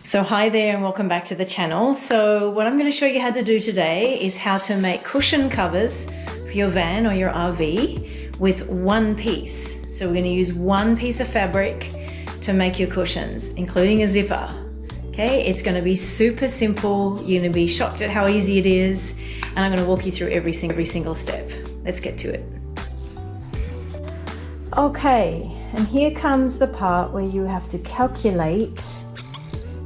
So hi there and welcome back to the channel. So what I'm going to show you how to do today is how to make cushion covers for your van or your RV with one piece. So we're going to use one piece of fabric to make your cushions, including a zipper. Okay, it's going to be super simple. You're going to be shocked at how easy it is, and I'm going to walk you through every single step. Let's get to it. Okay, and here comes the part where you have to calculate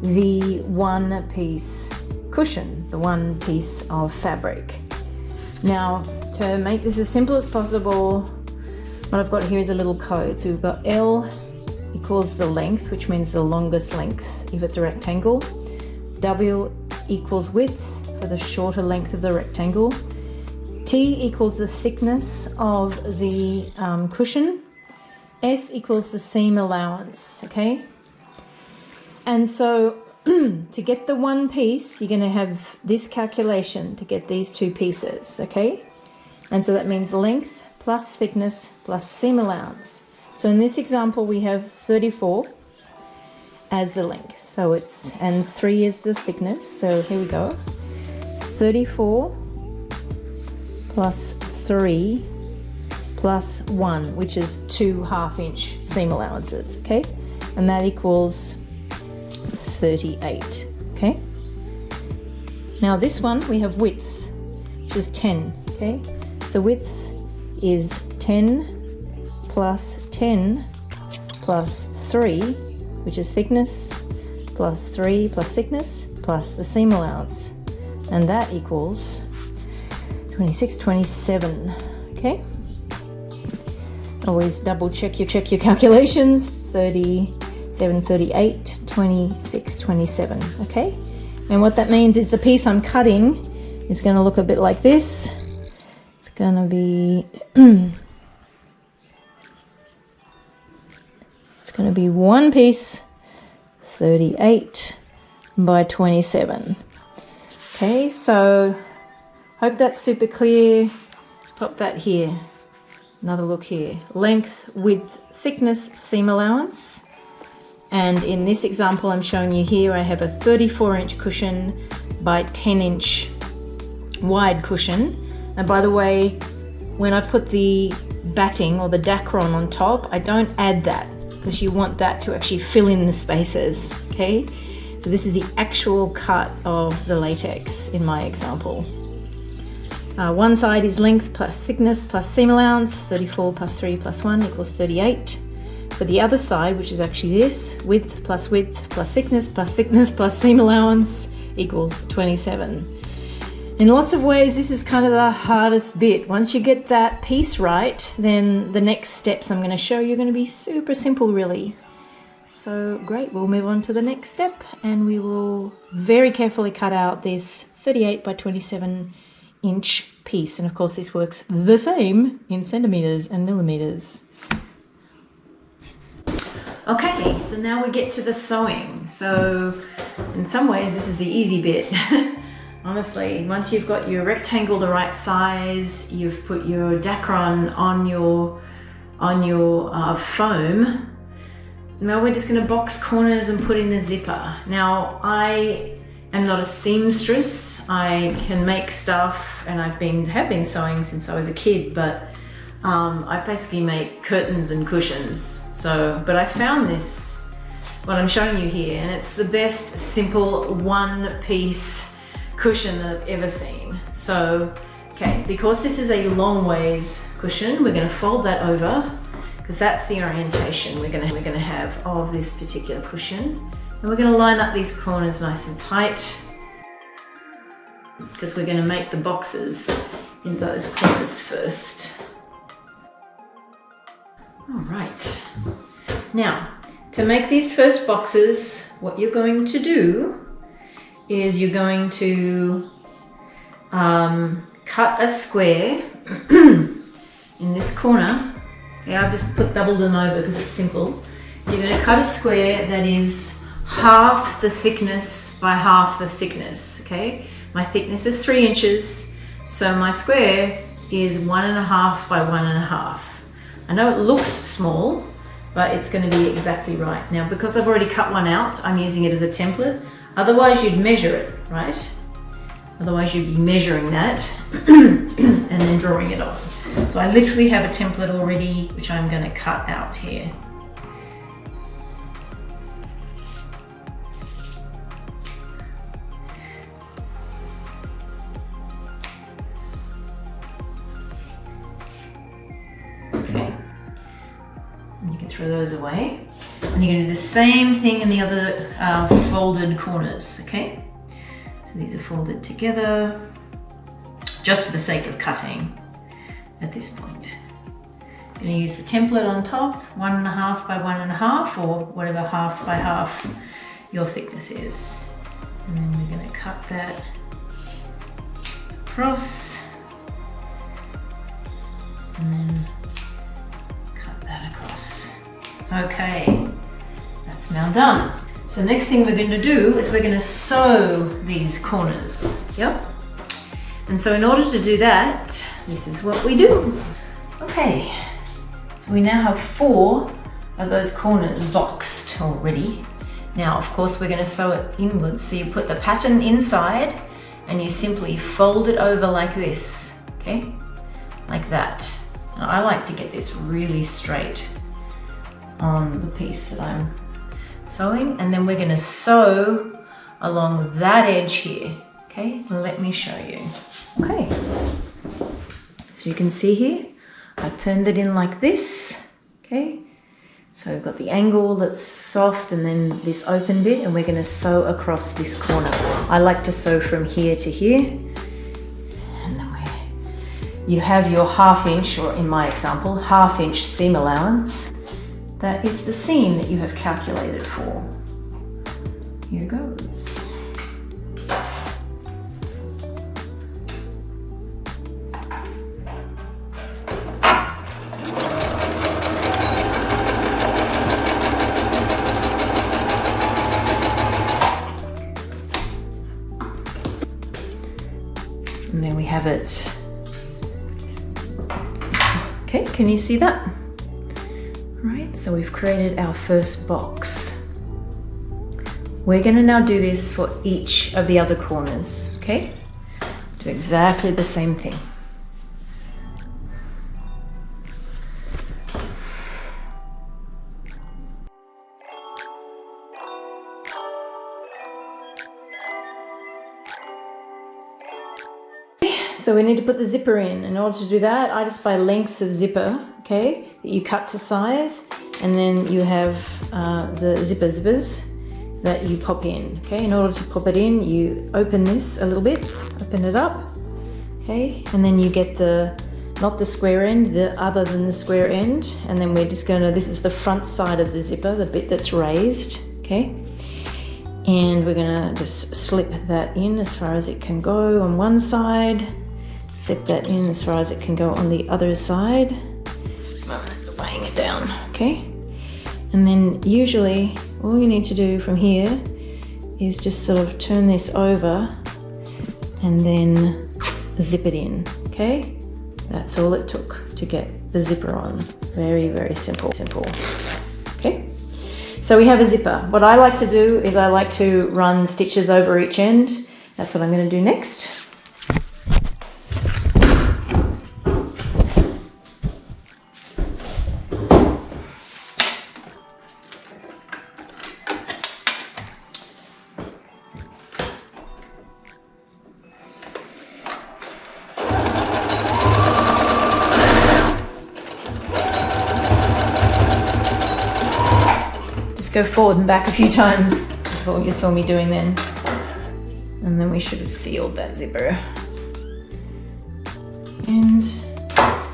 the one piece cushion, the one piece of fabric. Now, to make this as simple as possible, what I've got here is a little code. So we've got L equals the length, which means the longest length if it's a rectangle. W equals width for the shorter length of the rectangle. T equals the thickness of the cushion. S equals the seam allowance, okay? And so to get the one piece, you're going to have this calculation to get these two pieces, okay? And so that means length plus thickness plus seam allowance. So in this example, we have 34 as the length. So and 3 is the thickness. So here we go. 34 plus 3 plus 1, which is 2 half-inch seam allowances, okay? And that equals 38, okay? Now this one, we have width, which is 10, okay? So width is 10 plus 10 plus 3, which is thickness, plus 3 plus thickness, plus the seam allowance. And that equals 26, 27, okay? Always double check your calculations. 37, 38, 26, 27, okay? And what that means is the piece I'm cutting is going to look a bit like this. It's going to be it's going to be one piece, 38 by 27. Okay, so hope that's super clear. Let's pop that here. Another look here. Length, width, thickness, seam allowance. And in this example I'm showing you here, I have a 34-inch cushion by 10-inch wide cushion. And by the way, when I put the batting or the dacron on top, I don't add that because you want that to actually fill in the spaces, okay? So this is the actual cut of the latex in my example. One side is length plus thickness plus seam allowance. 34 plus 3 plus 1 equals 38. For the other side, which is actually this, width plus thickness plus seam allowance equals 27. In lots of ways, this is kind of the hardest bit. Once you get that piece right, then the next steps I'm going to show you are going to be super simple, really. So great, we'll move on to the next step, and we will very carefully cut out this 38 by 27 inch piece. And of course, this works the same in centimeters and millimeters. Okay, so now we get to the sewing. So in some ways, this is the easy bit. Honestly, once you've got your rectangle the right size, you've put your dacron on your foam. Now we're just going to box corners and put in a zipper. Now I am not a seamstress. I can make stuff, and have been sewing since I was a kid, but I basically make curtains and cushions. But I found this, what I'm showing you here, and it's the best simple one-piece cushion that I've ever seen. So, okay, because this is a long ways cushion, we're going to fold that over because that's the orientation we're going to have of this particular cushion. And we're going to line up these corners nice and tight because we're going to make the boxes in those corners first. All right. Now, to make these first boxes, what you're going to do is you're going to cut a square in this corner. Yeah, I've just doubled them over because it's simple. You're going to cut a square that is half the thickness by half the thickness, okay? My thickness is 3 inches, so my square is 1.5 by 1.5. I know it looks small, but it's going to be exactly right. Now, because I've already cut one out, I'm using it as a template. Otherwise, you'd measure it, right? Otherwise, you'd be measuring that and then drawing it on. So I literally have a template already, which I'm going to cut out here. Okay, and you can throw those away. And you're going to do the same thing in the other folded corners, okay? So these are folded together, just for the sake of cutting at this point. I'm going to use the template on top, 1.5 by 1.5, or whatever half by half your thickness is. And then we're going to cut that across, and then cut that across. Okay, that's now done. So the next thing we're going to do is we're going to sew these corners. Yep. And so in order to do that, this is what we do. Okay, so we now have 4 of those corners boxed already. Now, of course, we're going to sew it inwards. So you put the pattern inside and you simply fold it over like this, okay? Like that. Now, I like to get this really straight on the piece that I'm sewing, and then we're going to sew along that edge here. Okay, let me show you. Okay, so you can see here, I've turned it in like this. Okay, so we've got the angle that's soft and then this open bit, and we're going to sew across this corner. I like to sew from here to here, and then you have your 1/2 inch, or in my example, 1/2 inch seam allowance. That is the seam that you have calculated for. Here goes. And there we have it. Okay, can you see that? Right, so we've created our first box. We're going to now do this for each of the other corners, okay? Do exactly the same thing. So we need to put the zipper in. In order to do that, I just buy lengths of zipper, okay, that you cut to size, and then you have the zippers that you pop in, okay. In order to pop it in, you open this a little bit, open it up, okay, and then you get not the square end, the other than the square end, and then we're just gonna, this is the front side of the zipper, the bit that's raised, okay, and we're gonna just slip that in as far as it can go on one side, slip that in as far as it can go on the other side. Oh, that's weighing it down, okay? And then usually all you need to do from here is just sort of turn this over and then zip it in, okay? That's all it took to get the zipper on. Very, very simple, okay? So we have a zipper. What I like to do is I like to run stitches over each end. That's what I'm going to do next. Go forward and back a few times. That's what you saw me doing then. And then we should have sealed that zipper. And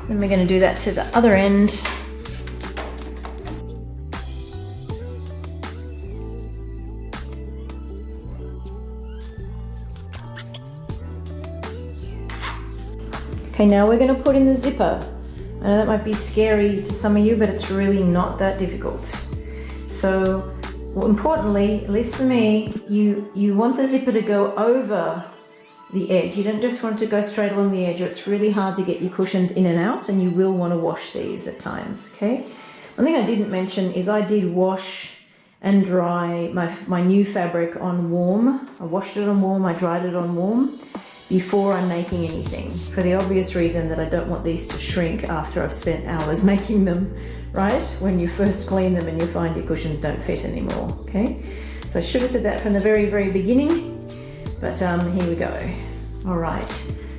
then we're going to do that to the other end. Okay, now we're going to put in the zipper. I know that might be scary to some of you, but it's really not that difficult. So, well, importantly, at least for me, you want the zipper to go over the edge. You don't just want to go straight along the edge. It's really hard to get your cushions in and out, and you will want to wash these at times, okay? One thing I didn't mention is I did wash and dry my new fabric on warm. I washed it on warm, I dried it on warm before I'm making anything, for the obvious reason that I don't want these to shrink after I've spent hours making them, right? When you first clean them and you find your cushions don't fit anymore, okay? So I should have said that from the very, very beginning, but here we go. All right,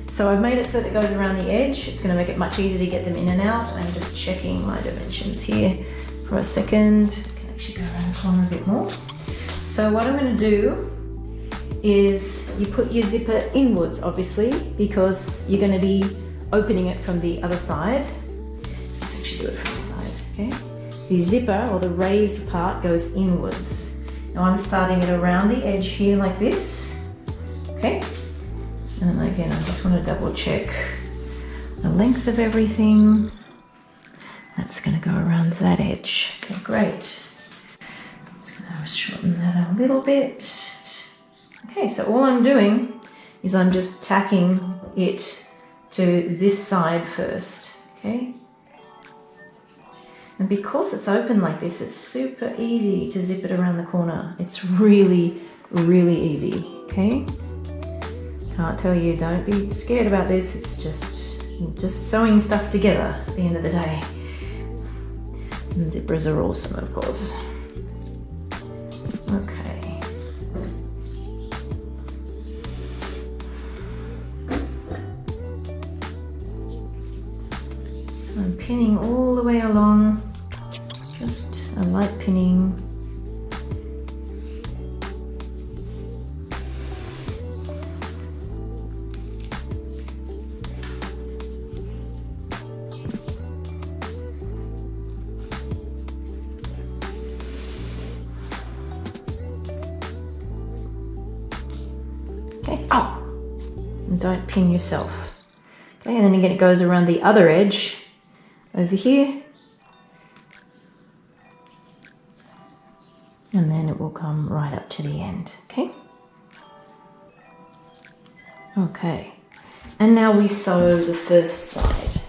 so I've made it so that it goes around the edge. It's gonna make it much easier to get them in and out. I'm just checking my dimensions here for a second. I can actually go around the corner a bit more. So what I'm gonna do is you put your zipper inwards, obviously, because you're going to be opening it from the other side. Let's actually do it from this side, okay? The zipper, or the raised part, goes inwards. Now I'm starting it around the edge here like this, okay? And then again, I just want to double check the length of everything. That's going to go around that edge. Okay, great. I'm just going to shorten that a little bit. Okay, so all I'm doing is I'm just tacking it to this side first, okay? And because it's open like this, it's super easy to zip it around the corner. It's really, really easy, okay? Can't tell you, don't be scared about this. It's just sewing stuff together at the end of the day. And zippers are awesome, of course. Okay. I'm pinning all the way along, just a light pinning. Okay, oh, and don't pin yourself. Okay, and then again it goes around the other edge over here, and then it will come right up to the end, okay? Okay, and now we sew the first side.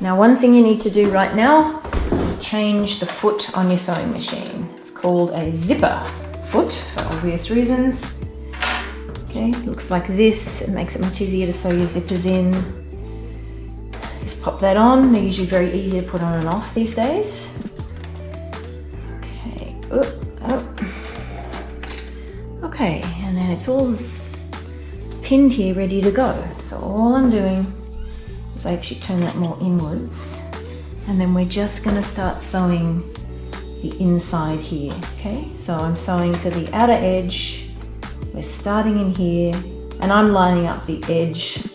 Now one thing you need to do right now is change the foot on your sewing machine. It's called a zipper foot for obvious reasons. Okay, it looks like this. It makes it much easier to sew your zippers in. Just pop that on. They're usually very easy to put on and off these days. Okay, okay, and then it's all pinned here, ready to go. So all I'm doing is I actually turn that more inwards, and then we're just going to start sewing the inside here. Okay, so I'm sewing to the outer edge. We're starting in here, and I'm lining up the edge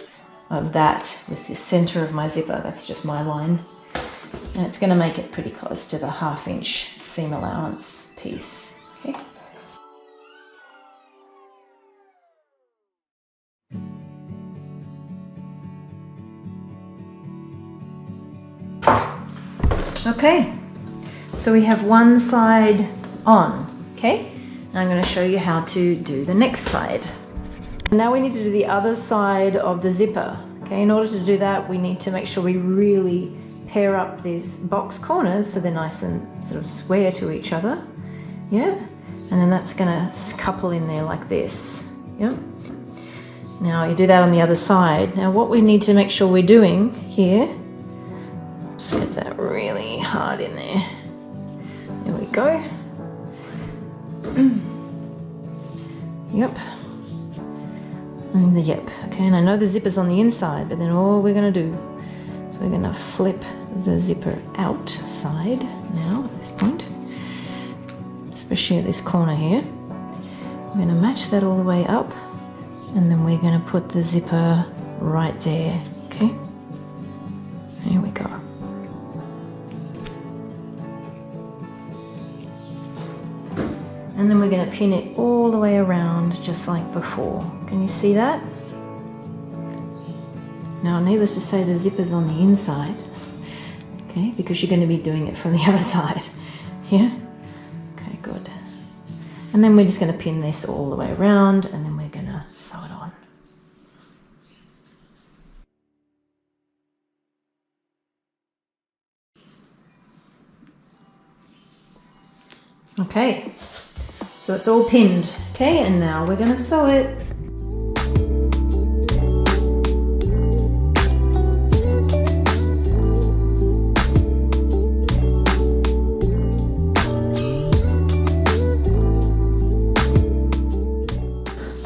of that with the center of my zipper. That's just my line, and it's going to make it pretty close to the 1/2 inch seam allowance piece. Okay. Okay, so we have one side on. Okay, now I'm going to show you how to do the next side. Now we need to do the other side of the zipper. Okay, in order to do that, we need to make sure we really pair up these box corners so they're nice and sort of square to each other. Yeah, and then that's gonna couple in there like this. Yep. Now you do that on the other side. Now what we need to make sure we're doing here, just get that really hard in there. There we go. Yep. Yep, okay, and I know the zipper's on the inside, but then all we're going to do is we're going to flip the zipper outside now at this point, especially at this corner here. I'm going to match that all the way up, and then we're going to put the zipper right there, okay? There we go. And then we're going to pin it all the way around just like before. Can you see that? Now, needless to say, the zipper's on the inside, okay, because you're going to be doing it from the other side. Yeah? Okay, good. And then we're just going to pin this all the way around, and then we're going to sew it on. Okay, so it's all pinned. Okay, and now we're going to sew it.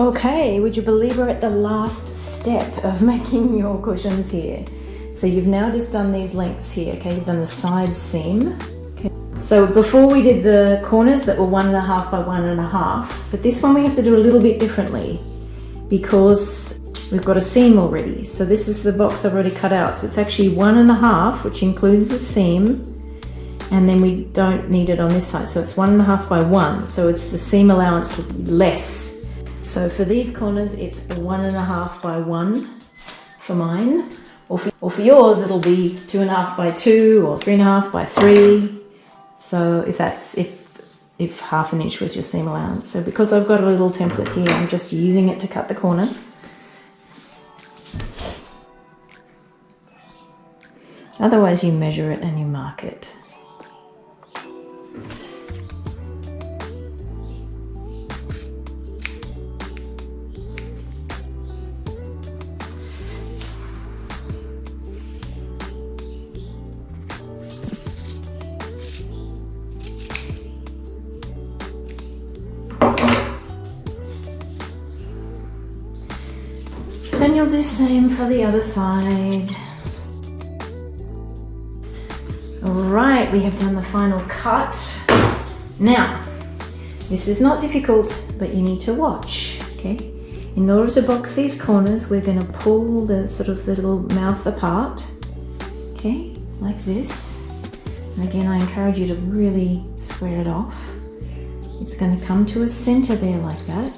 Okay, would you believe we're at the last step of making your cushions here. So you've now just done these lengths here, okay? You've done the side seam. Okay. So before we did the corners that were 1.5 by 1.5, but this one we have to do a little bit differently because we've got a seam already. So this is the box I've already cut out. So it's actually 1.5, which includes the seam, and then we don't need it on this side. So it's 1.5 by 1. So it's the seam allowance less. So for these corners, it's 1.5 by 1 for mine, or for yours, it'll be 2.5 by 2 or 3.5 by 3. So if 1/2 inch was your seam allowance. So because I've got a little template here, I'm just using it to cut the corner. Otherwise, you measure it and you mark it. Then you'll do same for the other side. Alright, we have done the final cut. Now, this is not difficult, but you need to watch, okay? In order to box these corners, we're going to pull the little mouth apart, okay, like this. And again, I encourage you to really square it off. It's going to come to a center there like that.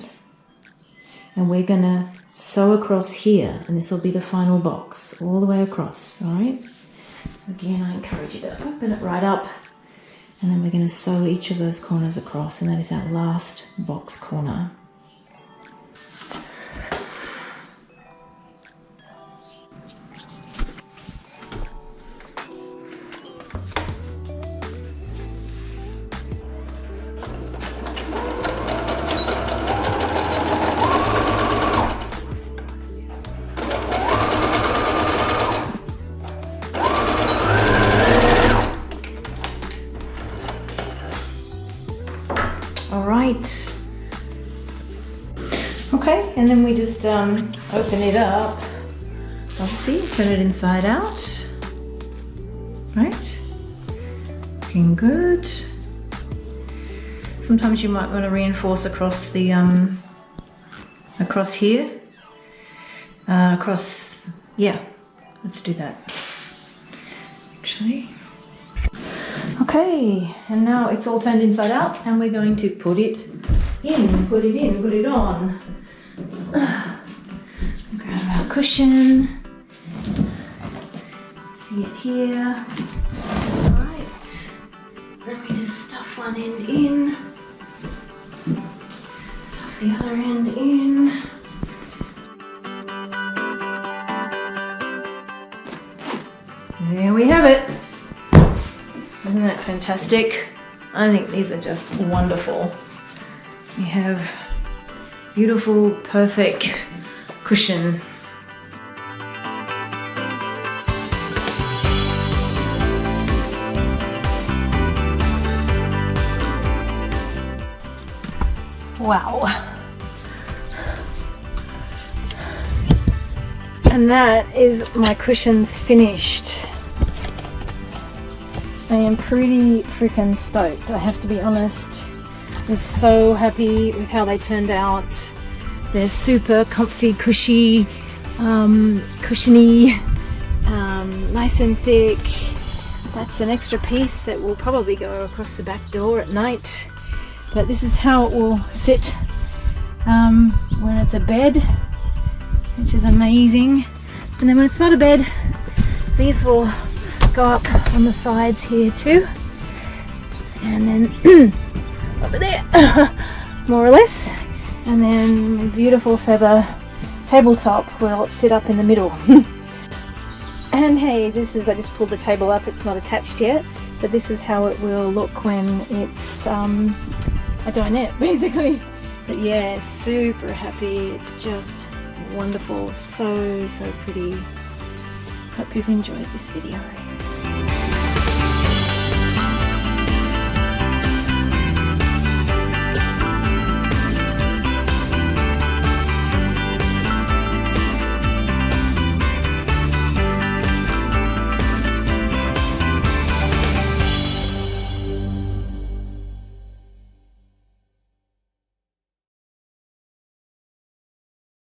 And we're going to sew across here, and this will be the final box all the way across. All right, so again, I encourage you to open it right up, and then we're going to sew each of those corners across, and that is our last box corner. Alright, okay, and then we just open it up, obviously, turn it inside out, right, looking good. Sometimes you might want to reinforce across the, across here, yeah, let's do that, actually. Okay, and now it's all turned inside out, and we're going to put it on. Grab our cushion. See it here. Alright, then we just stuff one end in, stuff the other end in. There we have it. Isn't that fantastic? I think these are just wonderful. You have beautiful, perfect cushion. Wow. And that is my cushions finished. I am pretty freaking stoked, I have to be honest. I'm so happy with how they turned out. They're super comfy, cushy, cushiony, nice and thick. That's an extra piece that will probably go across the back door at night. But this is how it will sit when it's a bed, which is amazing. And then when it's not a bed, these will go up on the sides here too, and then over there more or less, and then a beautiful feather tabletop where it'll sit up in the middle. And hey, this is, I just pulled the table up, it's not attached yet, but this is how it will look when it's a dinette basically. But yeah, super happy. It's just wonderful. So pretty. Hope you've enjoyed this video.